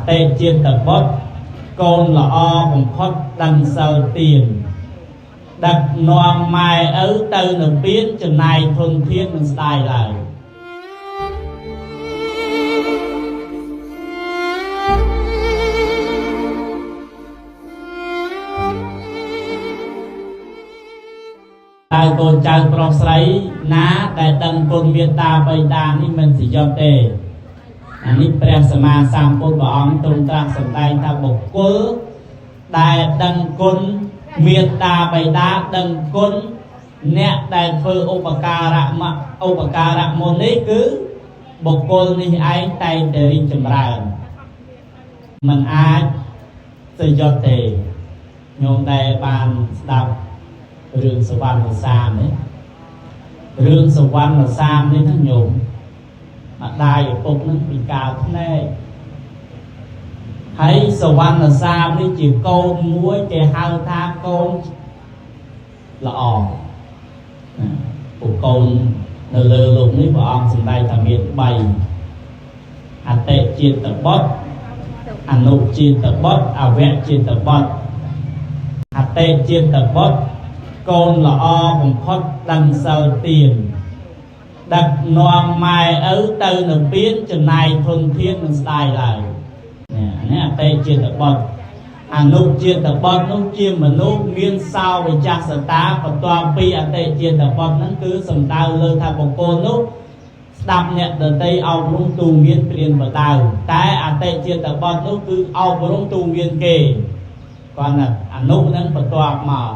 tệ chiên tập bót con là o bằng phót đằng sau tiền đặt noam mai ấu từ nửa biến cho này thuần thiên mình style lại tại con trai pro sấy ná tại tầng con miền ta bay taนี่มันสิยอมเตอันนี้ព្រះសម្មាសម្ពុទ្ធព្រះអង្គទ្រង់ត្រាស់សម្ដែងថាបុគ្គលដែលដឹងគុណមេត្តាបិតាដឹងគុណអ្នកដែលធ្វើឧបការៈមុននេះគឺបុគ្គលនេះឯងតែងតែរីកចម្រើនមិនអាចទៅយកទេញោមដែលបានស្ដាប់រឿងសវណ្ណសាមនេះរឿងសវណ្ណសាមនេះណាញោមម្ដាយឪពុកនឹងពិការភ្នែកហើយសវណ្ណសាមនេះជាកូនមួយគេហៅថាកូនល្អពួកកូននៅលើលោកនេះព្រះអង្គសម្ដែងថាមាន3អតិចេតបុត្រអនុចេតបុត្រអវចេតបុត្រអតិចេតបុត្រកូនល្អបំផុតដឹងសិលទានដឹកនាំម៉ែឪទៅនៅពៀនចំណាយធនធានមិនស្ដាយឡើយនេះអតិចេតបុត្រអនុចេតបុត្រនោះជាមនុស្សមានសោវិជ្ជសតាបន្ទាប់ពីអតិចេតបុត្រហ្នឹងគឺសំដៅលើថាបុគ្គលនោះស្ដាប់អ្នកដទៃអប់រំទូមានព្រានបដៅតែអតិចេតបុត្រនោះគឺអប់រំទូមានគេគាត់ថាអនុហ្នឹងបន្ទាប់មក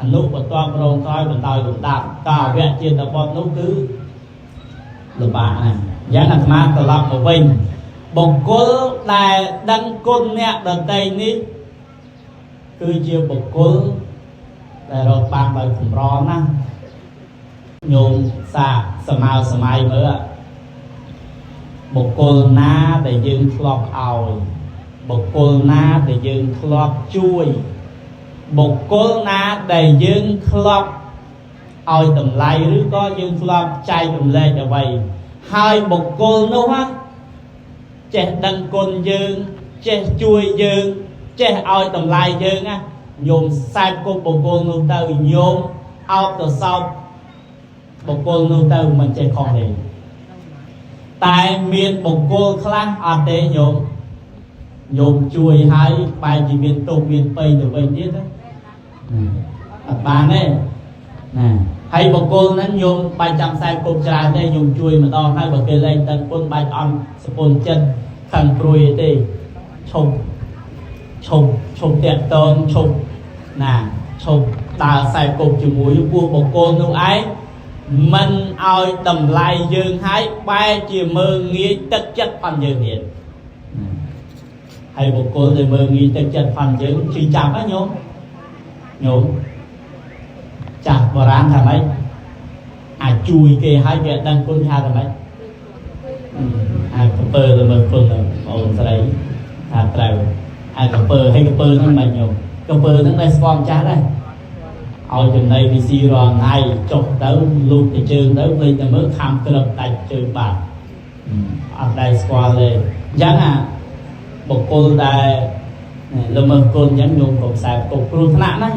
អនុបន្ទាប់រងក្រោយបណ្ដោយលំដាប់តអវចេតបុត្រនោះគឺលំបាកណាស់យ៉ាងអាត្មាត្រឡប់មកវិញបុគ្គលដែលដឹងគុណអ្នកដទៃនេះគឺជាបុគ្គលដែលរកបានដោយកម្រណាស់ញោមសាសម័យមើលបុគ្គលណាដែលយើងធ្លាប់ឲ្យបុគ្គលណាដែលយើងធ្លាប់ជួយបុគ្គលណាដែលយើងធ្លាប់ឲ្យតម្លៃឬក៏យើងធ្លាប់ចែករំលែកអ្វីហើយបុគ្គលនោះចេះដឹងគុណយើងចេះជួយយើងចេះឲ្យតម្លៃយើងណាញោមខ្សែគប់បុគ្គលនោះទៅញោមអោបទៅសោបបុគ្គលនោះទៅមិនចេះខុសទេតែមានបុគ្គលខ្លះអត់ទេញោមជួយហើយបែរជាមានទុកមានបៃទៅវិញទៀតអត់បានទេណាហើយបុគ្គលហ្នឹងញោមបាច់ចាំខ្សែគប់ច្រើនទេញោមជួយម្ដងហើយបើគេលែងដឹងគុណបាច់អន់សពុនចិត្តខឹងព្រួយទេឈប់តាក់តងឈប់ដើរខ្សែគប់ជាមួយពួកបុគ្គលនោះឯងមិនឲ្យតម្លៃយើងហើយបែរជាមើងងាយទឹកចិត្តផាន់យើងទៀតហើយបុគ្គលដែលមើងងាយទឹកចិត្តផាន់យើងជឿចាប់ណាញោមចាស់បុរាណថាម៉េចអាចជួយគេឲ្យគេដឹងគុណថាម៉េចអាចកំពើទៅមើលគុណបងអូនស្រីថាត្រូវអាចកំពើហើយកពើហ្នឹងមិនញោមកំពើហ្នឹងដែរស្គាល់ចាស់ដែរឲ្យចំណៃវិស៊ីរាល់ថ្ងៃចុះទៅលូកទៅជើងទៅលេងតែមើលខំក្រឹបដាច់ជើងបាត់អត់ដែរស្គាល់ទេអញ្ចឹងបុគ្គលដែលល្មើសគុណអញ្ចឹងញោមក៏ខ្សែគប់គ្រោះថ្នាក់ណា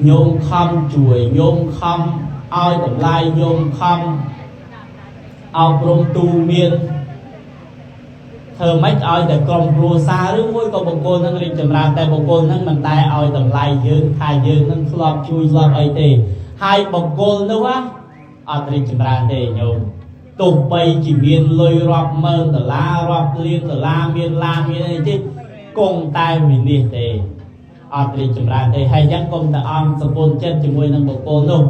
ញោមខំជួយញោមខំឲ្យតម្លៃញោមខំអប់រំទូមានធ្វើម៉េចឲ្យតែក្រុមគ្រួសារឬមួយក៏បុគ្គលនឹងរីកចម្រើនតែបុគ្គលនឹងមិនតែឲ្យតម្លៃយើងថាយើងនឹងធ្លាប់ជួយធ្លាប់អីទេហើយបុគ្គលនោះអត់រីកចម្រើនទេញោមទោះបីជាមានលុយរាប់ម៉ឺនដុល្លាររាប់លានដុល្លារមានឡានមានអីទេគង់តែវិនិច្ឆ័យទេអត់រីកចម្រើនទេហើយអញ្ចឹងកុំតែអន់សពុនចិត្តជាមួយនឹងបុគ្គលនោះ